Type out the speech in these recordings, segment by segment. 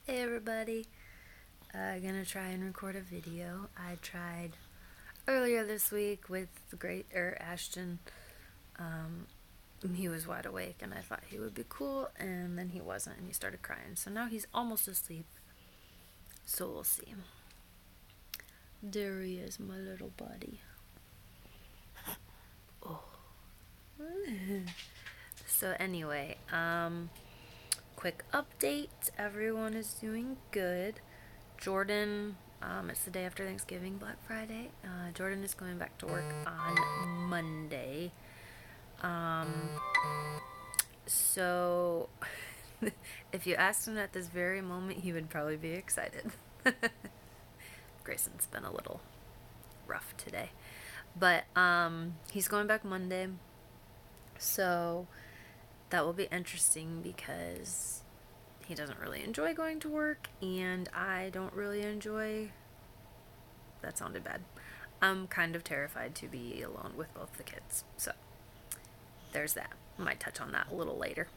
Hey everybody, gonna try and record a video. I tried earlier this week with the great Ashton. Um, he was wide awake and I thought he would be cool, and then he wasn't and he started crying. So now he's almost asleep, so we'll see. There he is, my little buddy. Oh. So anyway, quick update. Everyone is doing good. Jordan, it's the day after Thanksgiving, Black Friday. Jordan is going back to work on Monday. Um, so, if you asked him at this very moment, he would probably be excited. Grayson's been a little rough today. But he's going back Monday. So, that will be interesting because he doesn't really enjoy going to work, and I don't really enjoy. That sounded bad. I'm kind of terrified to be alone with both the kids. So, there's that. I might touch on that a little later.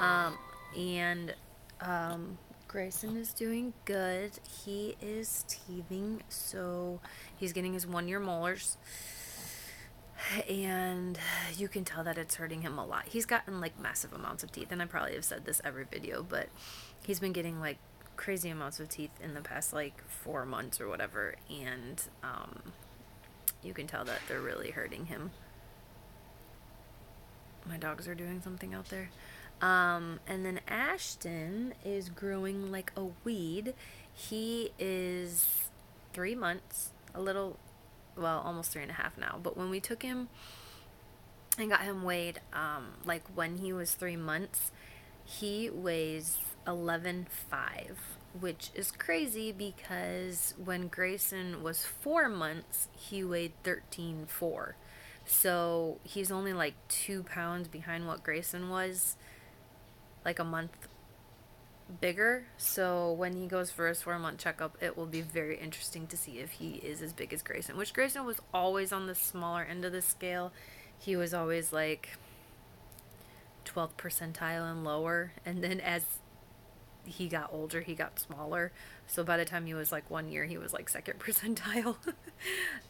And Grayson is doing good. He is teething, so he's getting his 1 year molars. And you can tell that it's hurting him a lot. He's gotten like massive amounts of teeth, and I probably have said this every video, but he's been getting like crazy amounts of teeth in the past like 4 months or whatever, and you can tell that they're really hurting him. My dogs are doing something out there. And then Ashton is growing like a weed. He is 3 months, almost 3.5 now. But when we took him and got him weighed, like when he was 3 months, he weighs 11.5, which is crazy because when Grayson was 4 months, he weighed 13.4. So he's only like 2 pounds behind what Grayson was, like a month bigger. So when he goes for his 4 month checkup, it will be very interesting to see if he is as big as Grayson, which Grayson was always on the smaller end of the scale. He was always like 12th percentile and lower. And then as he got older, he got smaller. So by the time he was like 1 year, he was like second percentile.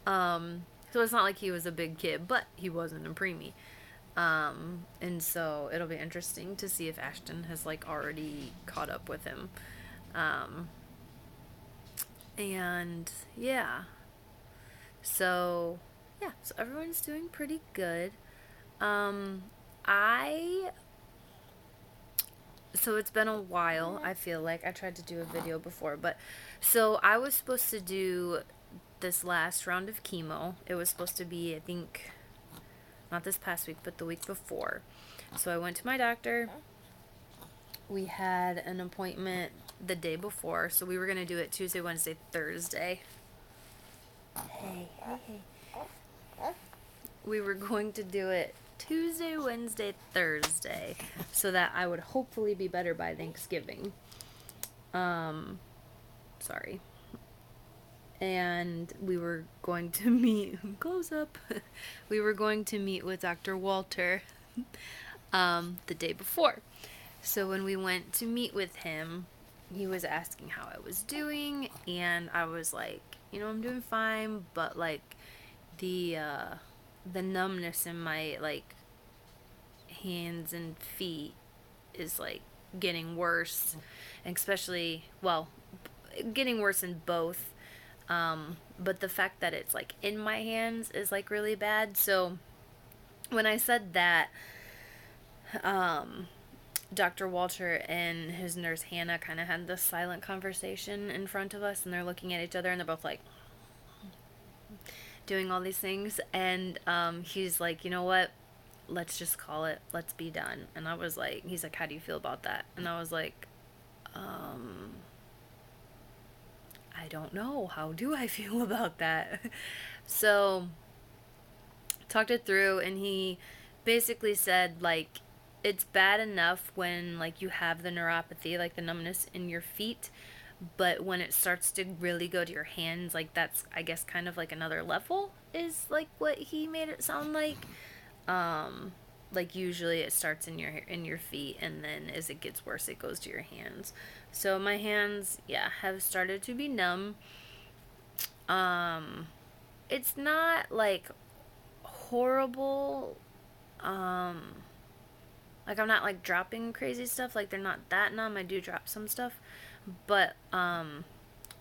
So it's not like he was a big kid, but he wasn't a preemie. And so it'll be interesting to see if Ashton has like already caught up with him. And yeah. So so everyone's doing pretty good. I so it's been a while. I feel like I tried to do a video before, but so I was supposed to do this last round of chemo. It was supposed to be, I think, not this past week, but the week before. So I went to my doctor. We had an appointment the day before, so we were going to do it Tuesday, Wednesday, Thursday. Hey. We were going to do it Tuesday, Wednesday, Thursday, so that I would hopefully be better by Thanksgiving. Sorry. And we were going to meet, close up, we were going to meet with Dr. Walter the day before. So when we went to meet with him, he was asking how I was doing, and I was like, I'm doing fine, but like the numbness in my like hands and feet is like getting worse, and especially, getting worse in both. But the fact that it's like in my hands is like really bad. So when I said that, Dr. Walter and his nurse Hannah kind of had this silent conversation in front of us, and they're looking at each other, and they're both like doing all these things. And he's like, you know what? Let's just call it. Let's be done. And I was like, he's like, how do you feel about that? And I was like, I don't know. How do I feel about that? So, talked it through, and he basically said, like, it's bad enough when, like, you have the neuropathy, like the numbness in your feet, but when it starts to really go to your hands, like, that's, I guess, kind of like another level, is, like, what he made it sound like. like usually it starts in your feet, and then as it gets worse it goes to your hands. So my hands, yeah, have started to be numb. um it's not like horrible. um like I'm not like dropping crazy stuff, like they're not that numb. I do drop some stuff, but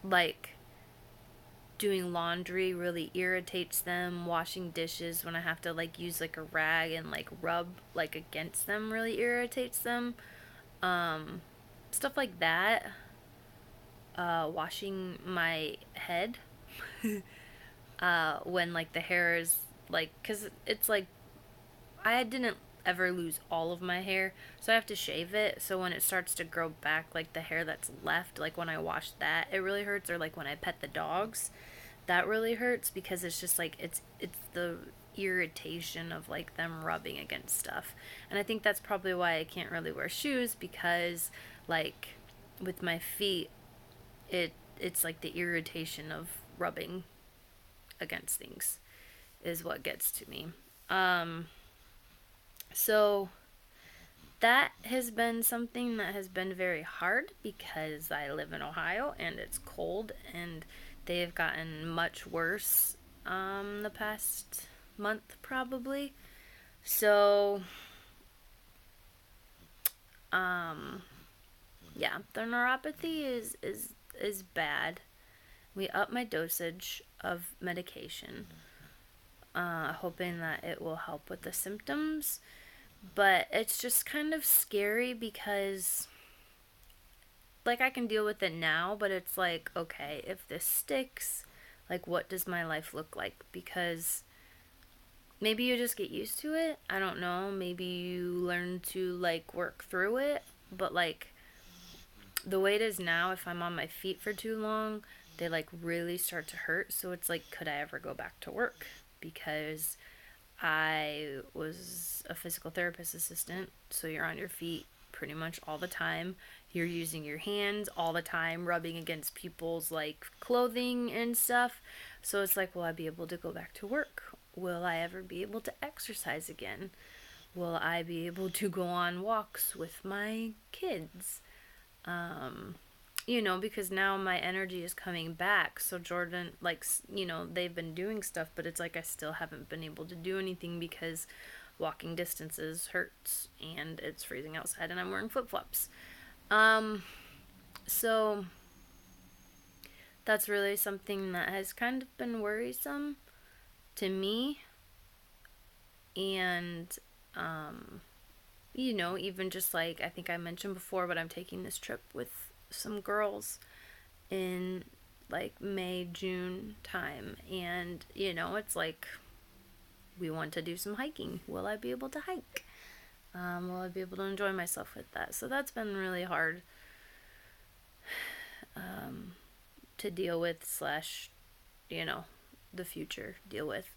like doing laundry really irritates them. Washing dishes when I have to like use like a rag and like rub like against them really irritates them. um Stuff like that. Washing my head when like the hair is like, cuz it's like I didn't ever lose all of my hair, so I have to shave it. So when it starts to grow back, like the hair that's left, like when I wash that, it really hurts. Or like when I pet the dogs, that really hurts, because it's just like it's the irritation of like them rubbing against stuff. And I think that's probably why I can't really wear shoes, because like with my feet, it's like the irritation of rubbing against things is what gets to me. Um so that has been something that has been very hard, because I live in Ohio and it's cold, and they've gotten much worse the past month probably. So um yeah, the neuropathy is bad. We up my dosage of medication, hoping that it will help with the symptoms. But it's just kind of scary, because like I can deal with it now, but it's like, okay, if this sticks, like what does my life look like? Because maybe you just get used to it. I don't know. Maybe you learn to like work through it, but like the way it is now, if I'm on my feet for too long, they like really start to hurt. So it's like, could I ever go back to work? Because I was a physical therapist assistant, so you're on your feet pretty much all the time. You're using your hands all the time, rubbing against people's like clothing and stuff. So it's like, will I be able to go back to work? Will I ever be able to exercise again? Will I be able to go on walks with my kids? Um, because now my energy is coming back. So Jordan, like, they've been doing stuff, but it's like I still haven't been able to do anything, because walking distances hurts and it's freezing outside and I'm wearing flip-flops. So that's really something that has kind of been worrisome to me. And, even just like, I think I mentioned before, but I'm taking this trip with some girls in like May, June time. And, it's like, we want to do some hiking. Will I be able to hike? Will I be able to enjoy myself with that? So that's been really hard to deal with, slash, the future deal with.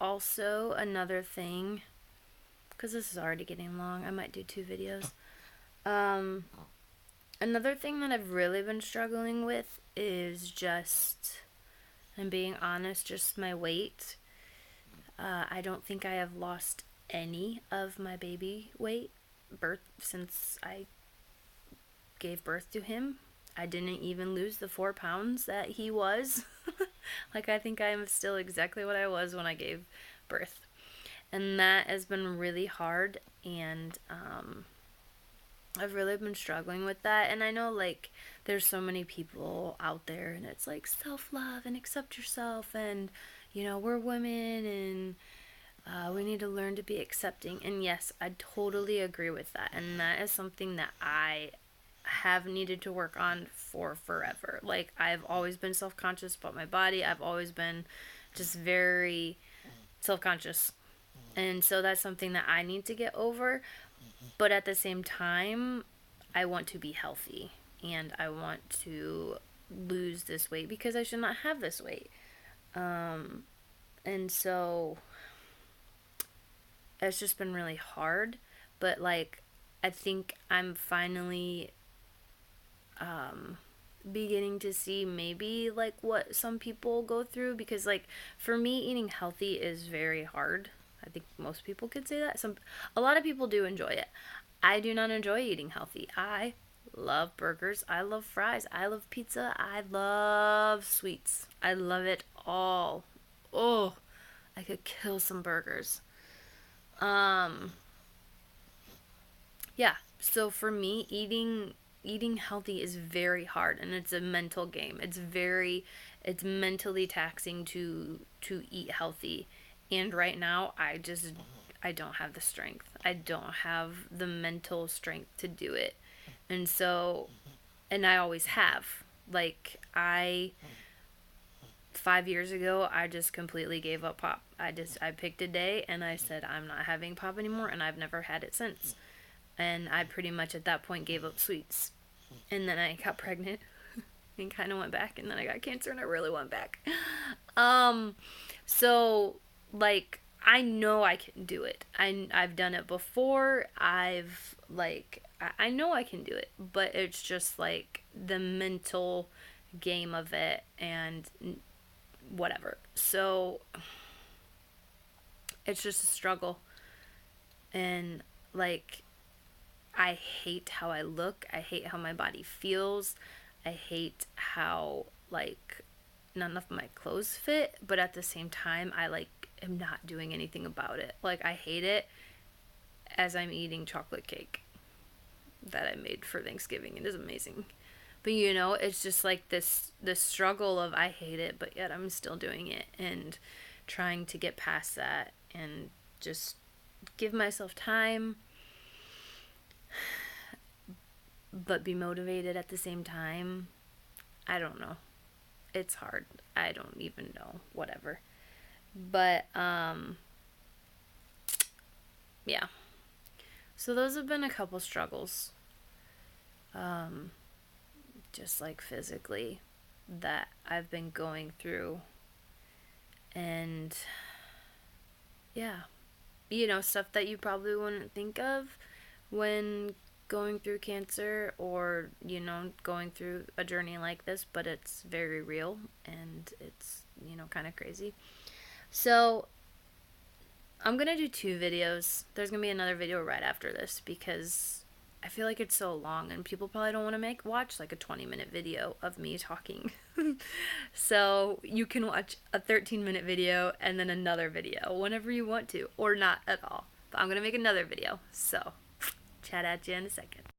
Also, another thing, because this is already getting long, I might do 2 videos. Another thing that I've really been struggling with is just, and being honest, just my weight. I don't think I have lost any of my baby weight since I gave birth to him. I didn't even lose the 4 pounds that he was. Like, I think I am still exactly what I was when I gave birth. And that has been really hard, and I've really been struggling with that. And I know, like, there's so many people out there, and it's like self-love and accept yourself, and, we're women, and we need to learn to be accepting. And yes, I totally agree with that. And that is something that I have needed to work on for forever. Like, I've always been self-conscious about my body. I've always been just very self-conscious. And so that's something that I need to get over. But at the same time, I want to be healthy, and I want to lose this weight, because I should not have this weight. And so it's just been really hard. But like, I think I'm finally beginning to see maybe like what some people go through, because like for me, eating healthy is very hard. I think most people could say that. A lot of people do enjoy it. I do not enjoy eating healthy. I love burgers. I love fries. I love pizza. I love sweets. I love it all. Oh, I could kill some burgers. Um, yeah. So for me, eating healthy is very hard, and it's a mental game. It's mentally taxing to eat healthy. And right now, I don't have the strength. I don't have the mental strength to do it. And so, and I always have. Like, 5 years ago, I just completely gave up pop. I picked a day and I said, I'm not having pop anymore, and I've never had it since. And I pretty much at that point gave up sweets. And then I got pregnant and kind of went back, and then I got cancer and I really went back. Um, so like I know I can do it. I've done it before. I know I can do it, but it's just like the mental game of it and whatever. So it's just a struggle, and like I hate how I look. I hate how my body feels. I hate how like none of my clothes fit, but at the same time I like am not doing anything about it. Like I hate it as I'm eating chocolate cake that I made for Thanksgiving. It is amazing. But it's just like this struggle of I hate it, but yet I'm still doing it, and trying to get past that and just give myself time but be motivated at the same time. I don't know. It's hard. I don't even know. Whatever. But yeah. So those have been a couple struggles. Um just like physically that I've been going through, and yeah. Stuff that you probably wouldn't think of when going through cancer, or going through a journey like this, but it's very real, and it's kind of crazy. So I'm gonna do 2 videos. There's gonna be another video right after this, because I feel like it's so long and people probably don't want to watch like a 20-minute video of me talking. So you can watch a 13-minute video and then another video whenever you want to, or not at all. But I'm gonna make another video. So chat at you in a second.